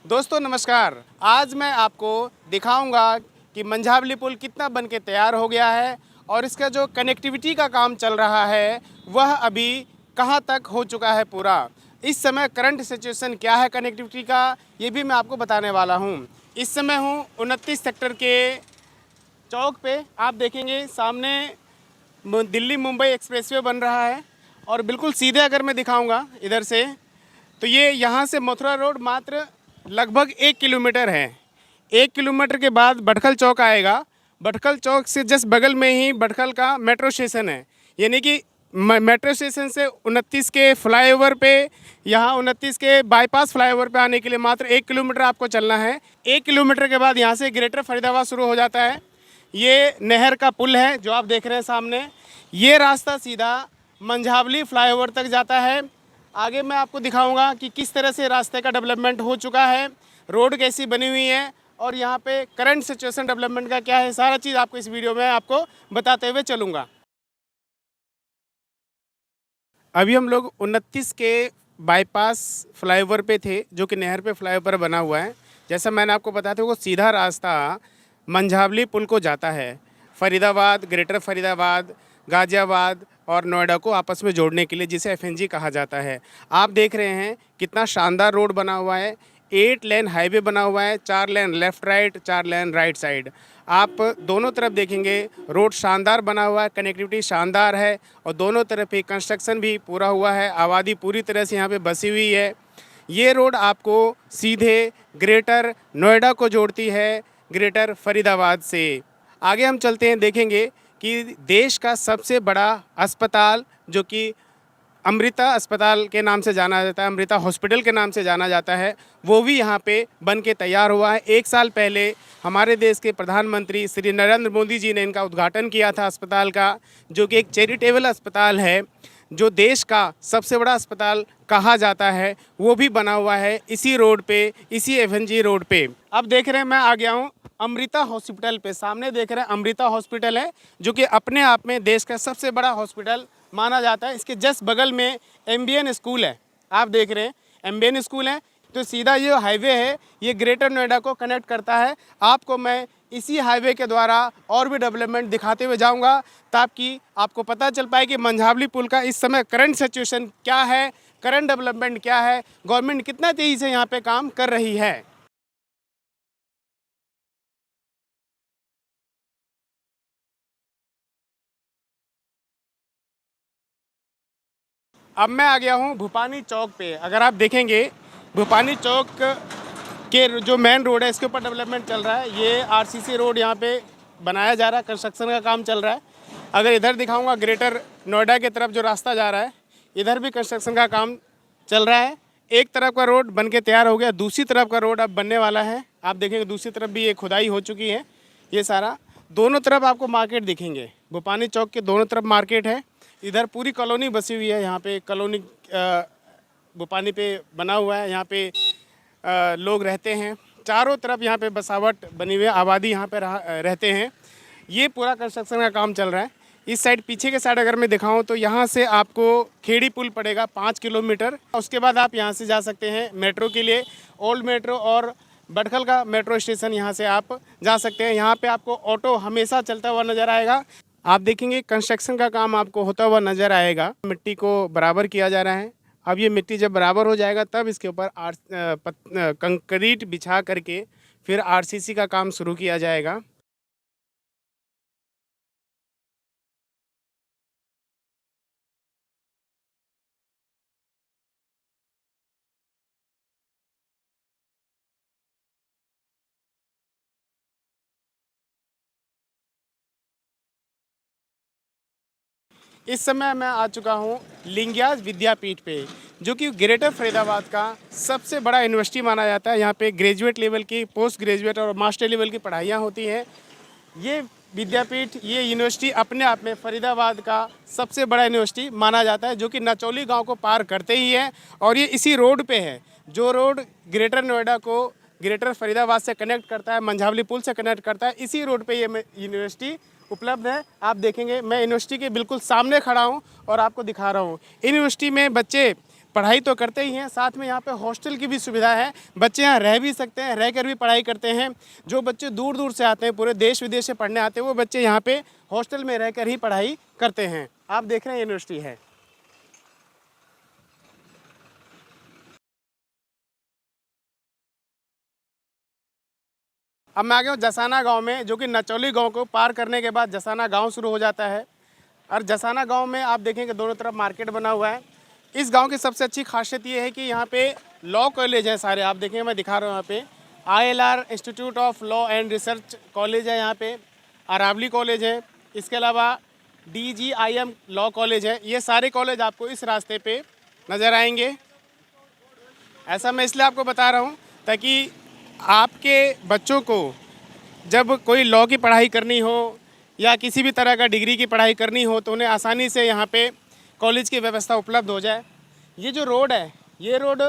दोस्तों नमस्कार। आज मैं आपको दिखाऊंगा कि मंझावली पुल कितना बन के तैयार हो गया है और इसका जो कनेक्टिविटी का काम चल रहा है वह अभी कहां तक हो चुका है पूरा। इस समय करंट सिचुएशन क्या है कनेक्टिविटी का, ये भी मैं आपको बताने वाला हूं। इस समय हूं 29 सेक्टर के चौक पे। आप देखेंगे सामने दिल्ली मुंबई एक्सप्रेसवे बन रहा है और बिल्कुल सीधे अगर मैं दिखाऊंगा इधर से तो ये यहाँ से मथुरा रोड मात्र लगभग 1 किलोमीटर है। 1 किलोमीटर के बाद भटकल चौक आएगा। भटकल चौक से जस्ट बगल में ही भटकल का मेट्रो स्टेशन है, यानी कि मेट्रो स्टेशन से 29 के फ्लाईओवर पे, यहाँ 29 के बाईपास फ्लाईओवर पे आने के लिए मात्र 1 किलोमीटर आपको चलना है। 1 किलोमीटर के बाद यहाँ से ग्रेटर फरीदाबाद शुरू हो जाता है। ये नहर का पुल है जो आप देख रहे हैं सामने। ये रास्ता सीधा मंझावली फ्लाईओवर तक जाता है। आगे मैं आपको दिखाऊंगा कि किस तरह से रास्ते का डेवलपमेंट हो चुका है, रोड कैसी बनी हुई है और यहाँ पे करंट सिचुएशन डेवलपमेंट का क्या है, सारा चीज़ आपको इस वीडियो में आपको बताते हुए चलूँगा। अभी हम लोग 29 के बाईपास फ्लाईओवर पे थे जो कि नहर पे फ्लाईओवर बना हुआ है। जैसा मैंने आपको बताया था वो सीधा रास्ता मंझावली पुल को जाता है। फरीदाबाद, ग्रेटर फरीदाबाद, गाज़ियाबाद और नोएडा को आपस में जोड़ने के लिए, जिसे एफएनजी कहा जाता है। आप देख रहे हैं कितना शानदार रोड बना हुआ है। 8 लेन हाईवे बना हुआ है, 4 लेन लेफ़्ट राइट, 4 लेन राइट साइड। आप दोनों तरफ देखेंगे रोड शानदार बना हुआ है, कनेक्टिविटी शानदार है और दोनों तरफ ही कंस्ट्रक्शन भी पूरा हुआ है। आबादी पूरी तरह से यहाँ पे बसी हुई है। ये रोड आपको सीधे ग्रेटर नोएडा को जोड़ती है, ग्रेटर फरीदाबाद से। आगे हम चलते हैं, देखेंगे कि देश का सबसे बड़ा अस्पताल जो कि अमृता अस्पताल के नाम से जाना जाता है, अमृता हॉस्पिटल के नाम से जाना जाता है, वो भी यहाँ पे बन के तैयार हुआ है। 1 साल पहले हमारे देश के प्रधानमंत्री श्री नरेंद्र मोदी जी ने इनका उद्घाटन किया था अस्पताल का, जो कि एक चैरिटेबल अस्पताल है, जो देश का सबसे बड़ा अस्पताल कहा जाता है। वो भी बना हुआ है इसी रोड पे, इसी एफएनजी रोड पे। अब देख रहे हैं मैं आ गया हूँ अमृता हॉस्पिटल पे। सामने देख रहे हैं अमृता हॉस्पिटल है जो कि अपने आप में देश का सबसे बड़ा हॉस्पिटल माना जाता है। इसके जस्ट बगल में एमबीएन स्कूल है। आप देख रहे हैं एमबीएन स्कूल है। तो सीधा ये हाईवे है, ये ग्रेटर नोएडा को कनेक्ट करता है। आपको मैं इसी हाईवे के द्वारा और भी डेवलपमेंट दिखाते हुए जाऊंगा ताकि आपको पता चल पाए कि मंझावली पुल का इस समय करंट सिचुएशन क्या है, करंट डेवलपमेंट क्या है, गवर्नमेंट कितना तेज़ी से यहाँ पे काम कर रही है। अब मैं आ गया हूँ भूपानी चौक पे। अगर आप देखेंगे भूपानी चौक के जो मेन रोड है इसके ऊपर डेवलपमेंट चल रहा है। ये आरसीसी रोड यहाँ पे बनाया जा रहा है, कंस्ट्रक्शन का काम चल रहा है। अगर इधर दिखाऊंगा ग्रेटर नोएडा की तरफ जो रास्ता जा रहा है, इधर भी कंस्ट्रक्शन का काम चल रहा है। एक तरफ का रोड बन के तैयार हो गया, दूसरी तरफ का रोड अब बनने वाला है। आप देखेंगे दूसरी तरफ भी ये खुदाई हो चुकी है। ये सारा दोनों तरफ आपको मार्केट दिखेंगे। भूपानी चौक के दोनों तरफ मार्केट है। इधर पूरी कॉलोनी बसी हुई है। यहाँ पे कॉलोनी भूपानी पे बना हुआ है। यहाँ पे लोग रहते हैं। चारों तरफ यहाँ पे बसावट बनी हुई है, आबादी यहाँ पे रहते हैं। ये पूरा कंस्ट्रक्शन का काम चल रहा है। इस साइड, पीछे के साइड अगर मैं दिखाऊं तो यहाँ से आपको खेड़ी पुल पड़ेगा 5 किलोमीटर। उसके बाद आप यहाँ से जा सकते हैं मेट्रो के लिए, ओल्ड मेट्रो और भटकल का मेट्रो स्टेशन, यहाँ से आप जा सकते हैं। यहाँ पे आपको ऑटो हमेशा चलता हुआ नज़र आएगा। आप देखेंगे कंस्ट्रक्शन का काम आपको होता हुआ नज़र आएगा। मिट्टी को बराबर किया जा रहा है। अब ये मिट्टी जब बराबर हो जाएगा तब इसके ऊपर कंक्रीट बिछा करके फिर आरसीसी का काम शुरू किया जाएगा। इस समय मैं आ चुका हूँ लिंगियाज विद्यापीठ पे, जो कि ग्रेटर फरीदाबाद का सबसे बड़ा यूनिवर्सिटी माना जाता है। यहाँ पे ग्रेजुएट लेवल की, पोस्ट ग्रेजुएट और मास्टर लेवल की पढ़ाइयाँ होती हैं। ये विद्यापीठ, ये यूनिवर्सिटी अपने आप में फरीदाबाद का सबसे बड़ा यूनिवर्सिटी माना जाता है, जो कि नचौली गांव को पार करते ही है और ये इसी रोड पे है, जो रोड ग्रेटर नोएडा को ग्रेटर फरीदाबाद से कनेक्ट करता है, मंझावली पुल से कनेक्ट करता है। इसी रोड पे ये यूनिवर्सिटी उपलब्ध है। आप देखेंगे मैं यूनिवर्सिटी के बिल्कुल सामने खड़ा हूँ और आपको दिखा रहा हूँ। यूनिवर्सिटी में बच्चे पढ़ाई तो करते ही हैं, साथ में यहाँ पे हॉस्टल की भी सुविधा है। बच्चे यहाँ रह भी सकते हैं, रह कर भी पढ़ाई करते हैं। जो बच्चे दूर दूर से आते हैं, पूरे देश विदेश से पढ़ने आते हैं, वो बच्चे यहाँ पे हॉस्टल में रह कर ही पढ़ाई करते हैं। आप देख रहे हैं यूनिवर्सिटी है। अब मैं आ गया हूँ जसाना गांव में, जो कि नचौली गांव को पार करने के बाद जसाना गांव शुरू हो जाता है। और जसाना गांव में आप देखेंगे दोनों तरफ मार्केट बना हुआ है। इस गांव की सबसे अच्छी खासियत ये है कि यहाँ पे लॉ कॉलेज है सारे। आप देखेंगे, मैं दिखा रहा हूँ यहाँ पे ILR institute of law and research college है, यहाँ पे अरावली कॉलेज है, इसके अलावा DGIM लॉ कॉलेज है। ये सारे कॉलेज आपको इस रास्ते पे नज़र आएंगे। ऐसा मैं इसलिए आपको बता रहा हूँ ताकि आपके बच्चों को जब कोई लॉ की पढ़ाई करनी हो या किसी भी तरह का डिग्री की पढ़ाई करनी हो तो उन्हें आसानी से यहाँ पे कॉलेज की व्यवस्था उपलब्ध हो जाए। ये जो रोड है, ये रोड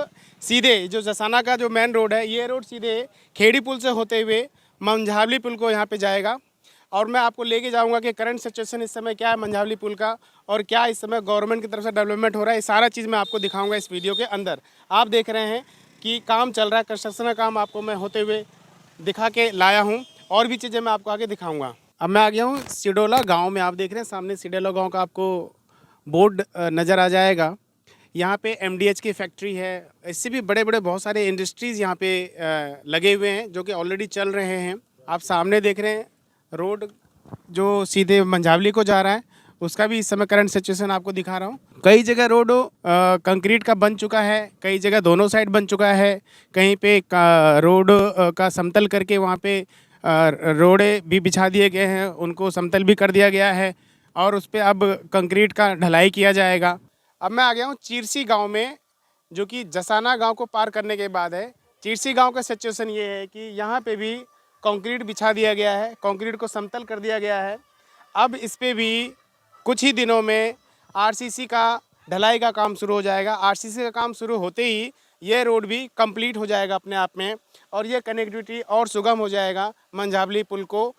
सीधे जो जसाना का जो मेन रोड है, ये रोड सीधे खेड़ी पुल से होते हुए मंझावली पुल को यहाँ पे जाएगा। और मैं आपको लेके जाऊंगा कि करंट सिचुएशन इस समय क्या है मंझावली पुल का, और क्या इस समय गवर्नमेंट की तरफ से डेवलपमेंट हो रहा है। ये सारा चीज़ मैं आपको दिखाऊंगा इस वीडियो के अंदर। आप देख रहे हैं कि काम चल रहा है, कंस्ट्रक्शन का काम आपको मैं होते हुए दिखा के लाया हूँ। और भी चीज़ें मैं आपको आगे दिखाऊंगा। अब मैं आ गया हूँ सिडोला गांव में। आप देख रहे हैं सामने सिडोला गांव का आपको बोर्ड नज़र आ जाएगा। यहाँ पे MDH की फैक्ट्री है। इससे भी बड़े बड़े बहुत सारे इंडस्ट्रीज़ यहाँ पे लगे हुए हैं जो कि ऑलरेडी चल रहे हैं। आप सामने देख रहे हैं रोड जो सीधे मंझावली को जा रहा है, उसका भी इस समय करंट सिचुएशन आपको दिखा रहा हूँ। कई जगह रोड कंक्रीट का बन चुका है, कई जगह दोनों साइड बन चुका है। कहीं पे रोड का समतल करके वहाँ पे रोड़े भी बिछा दिए गए हैं, उनको समतल भी कर दिया गया है और उस पर अब कंक्रीट का ढलाई किया जाएगा। अब मैं आ गया हूँ चीरसी गांव में, जो कि जसाना गांव को पार करने के बाद है। चीरसी गांव का सिचुएशन ये है कि यहाँ पे भी कंक्रीट बिछा दिया गया है, कंक्रीट को समतल कर दिया गया है। अब इस पे भी कुछ ही दिनों में RCC का ढलाई का काम शुरू हो जाएगा। RCC का काम शुरू होते ही ये रोड भी कंप्लीट हो जाएगा अपने आप में, और ये कनेक्टिविटी और सुगम हो जाएगा मंझावली पुल को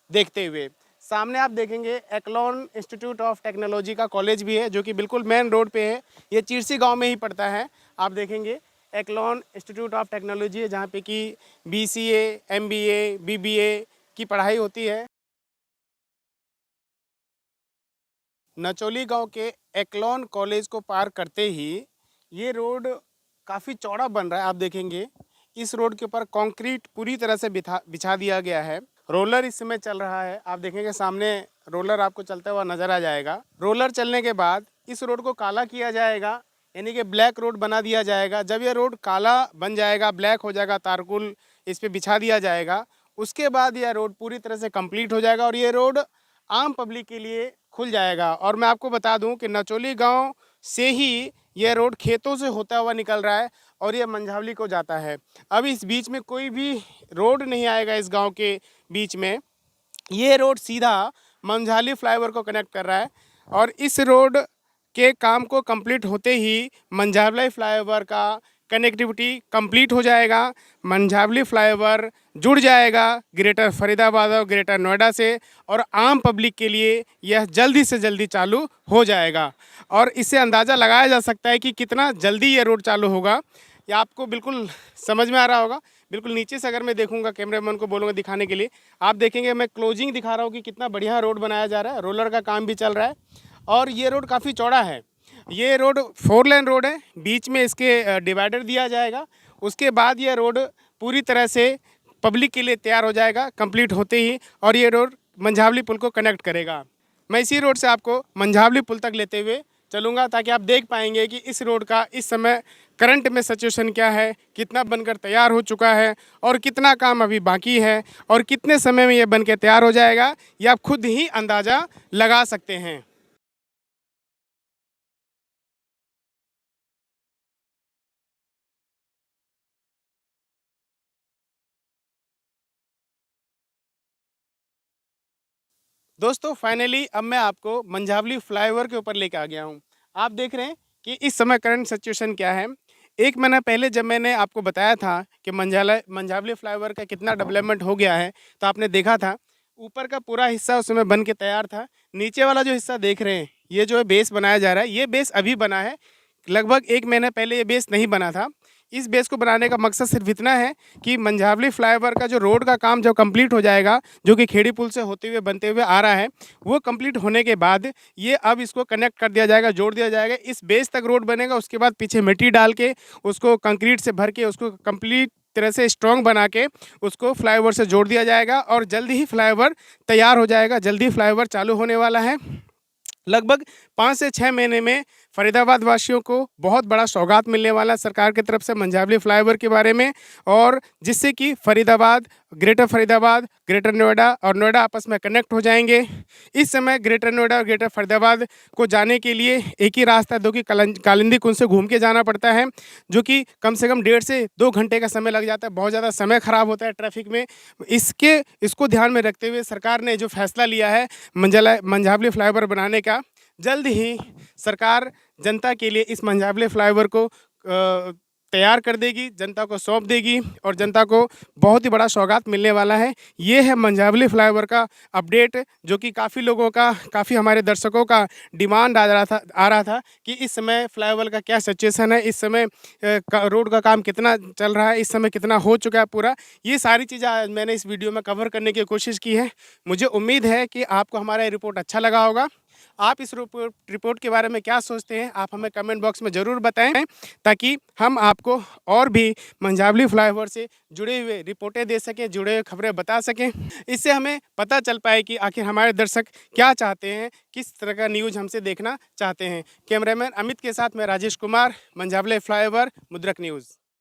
देखते हुए। सामने आप देखेंगे एक्लॉन इंस्टीट्यूट ऑफ टेक्नोलॉजी का कॉलेज भी है, जो कि बिल्कुल मेन रोड पे है। ये चीरसी गांव में ही पड़ता है। आप देखेंगे एक्लॉन इंस्टीट्यूट ऑफ टेक्नोलॉजी है, जहाँ पे कि BCA, MBA, BBA की पढ़ाई होती है। नचौली गांव के एक्लॉन कॉलेज को पार करते ही ये रोड काफ़ी चौड़ा बन रहा है। आप देखेंगे इस रोड के ऊपर कंक्रीट पूरी तरह से बिछा दिया गया है। रोलर इस समय चल रहा है। आप देखेंगे सामने रोलर आपको चलता हुआ नज़र आ जाएगा। रोलर चलने के बाद इस रोड को काला किया जाएगा, यानी कि ब्लैक रोड बना दिया जाएगा। जब ये रोड काला बन जाएगा, ब्लैक हो जाएगा, तारकुल इस पर बिछा दिया जाएगा, उसके बाद यह रोड पूरी तरह से कंप्लीट हो जाएगा और ये रोड आम पब्लिक के लिए खुल जाएगा। और मैं आपको बता दूं कि नचौली गांव से ही यह रोड खेतों से होता हुआ निकल रहा है और ये मंझावली को जाता है। अब इस बीच में कोई भी रोड नहीं आएगा इस गांव के बीच में। ये रोड सीधा मंझावली फ्लाईओवर को कनेक्ट कर रहा है और इस रोड के काम को कंप्लीट होते ही मंझावली फ्लाईओवर का कनेक्टिविटी कंप्लीट हो जाएगा। मंझावली फ्लाईओवर जुड़ जाएगा ग्रेटर फरीदाबाद और ग्रेटर नोएडा से, और आम पब्लिक के लिए यह जल्दी से जल्दी चालू हो जाएगा। और इससे अंदाज़ा लगाया जा सकता है कि कितना जल्दी यह रोड चालू होगा। ये आपको बिल्कुल समझ में आ रहा होगा। बिल्कुल नीचे से अगर मैं देखूंगा, कैमरामैन को बोलूँगा दिखाने के लिए, आप देखेंगे मैं क्लोजिंग दिखा रहा हूँ कि कितना बढ़िया रोड बनाया जा रहा है। रोलर का काम भी चल रहा है और ये रोड काफ़ी चौड़ा है। ये रोड 4 लेन रोड है, बीच में इसके डिवाइडर दिया जाएगा। उसके बाद ये रोड पूरी तरह से पब्लिक के लिए तैयार हो जाएगा कंप्लीट होते ही, और ये रोड मंझावली पुल को कनेक्ट करेगा। मैं इसी रोड से आपको मंझावली पुल तक लेते हुए चलूँगा ताकि आप देख पाएंगे कि इस रोड का इस समय करंट में सिचुएशन क्या है, कितना बनकर तैयार हो चुका है और कितना काम अभी बाकी है, और कितने समय में ये बनकर तैयार हो जाएगा, ये आप खुद ही अंदाज़ा लगा सकते हैं। दोस्तों फाइनली अब मैं आपको मंझावली फ्लाईओवर के ऊपर लेके आ गया हूँ। आप देख रहे हैं कि इस समय करंट सिचुएशन क्या है। एक महीना पहले जब मैंने आपको बताया था कि मंझावली फ्लाईओवर का कितना डेवलपमेंट हो गया है, तो आपने देखा था ऊपर का पूरा हिस्सा उस समय बन के तैयार था। नीचे वाला जो हिस्सा देख रहे हैं, ये जो है बेस बनाया जा रहा है, ये बेस अभी बना है। लगभग 1 महीने पहले ये बेस नहीं बना था। इस बेस को बनाने का मकसद सिर्फ इतना है कि मंझावली फ्लाईओवर का जो रोड का काम जब कंप्लीट हो जाएगा, जो कि खेड़ी पुल से होते हुए बनते हुए आ रहा है, वो कंप्लीट होने के बाद ये अब इसको कनेक्ट कर दिया जाएगा, जोड़ दिया जाएगा। इस बेस तक रोड बनेगा, उसके बाद पीछे मिट्टी डाल के उसको कंक्रीट से भर के उसको कंप्लीट तरह से स्ट्रॉन्ग बना के उसको फ्लाईओवर से जोड़ दिया जाएगा और जल्दी ही फ्लाईओवर तैयार हो जाएगा, जल्दी फ्लाईओवर चालू होने वाला है। लगभग 5 से 6 महीने में फरीदाबाद वासियों को बहुत बड़ा सौगात मिलने वाला है सरकार की तरफ से मंझावली फ्लाईओवर के बारे में, और जिससे कि फरीदाबाद, ग्रेटर नोएडा और नोएडा आपस में कनेक्ट हो जाएंगे। इस समय ग्रेटर नोएडा और ग्रेटर फरीदाबाद को जाने के लिए एक ही रास्ता है, जो कि कालिंदी कुंज से घूम के जाना पड़ता है, जो कि कम से कम 1.5 से 2 घंटे का समय लग जाता है। बहुत ज़्यादा समय खराब होता है ट्रैफिक में। इसको ध्यान में रखते हुए सरकार ने जो फैसला लिया है मंझावली फ्लाईओवर बनाने का, जल्द ही सरकार जनता के लिए इस मंझावली फ्लाईओवर को तैयार कर देगी, जनता को सौंप देगी और जनता को बहुत ही बड़ा सौगात मिलने वाला है। ये है मंझावली फ्लाईओवर का अपडेट, जो कि काफ़ी हमारे दर्शकों का डिमांड आ रहा था कि इस समय फ्लाईओवर का क्या सिचुएशन है, इस समय रोड का काम कितना चल रहा है, इस समय कितना हो चुका है पूरा। ये सारी चीज़ें आज मैंने इस वीडियो में कवर करने की कोशिश की है। मुझे उम्मीद है कि आपको हमारा ये रिपोर्ट अच्छा लगा होगा। आप इस रिपोर्ट के बारे में क्या सोचते हैं, आप हमें कमेंट बॉक्स में ज़रूर बताएं, ताकि हम आपको और भी मंझावली फ्लाईओवर से जुड़े हुए रिपोर्टें दे सकें, जुड़े हुए खबरें बता सकें। इससे हमें पता चल पाए कि आखिर हमारे दर्शक क्या चाहते हैं, किस तरह का न्यूज़ हमसे देखना चाहते हैं। कैमरामैन अमित के साथ मैं राजेश कुमार, मंझावली फ्लाईओवर, मुद्रक न्यूज़।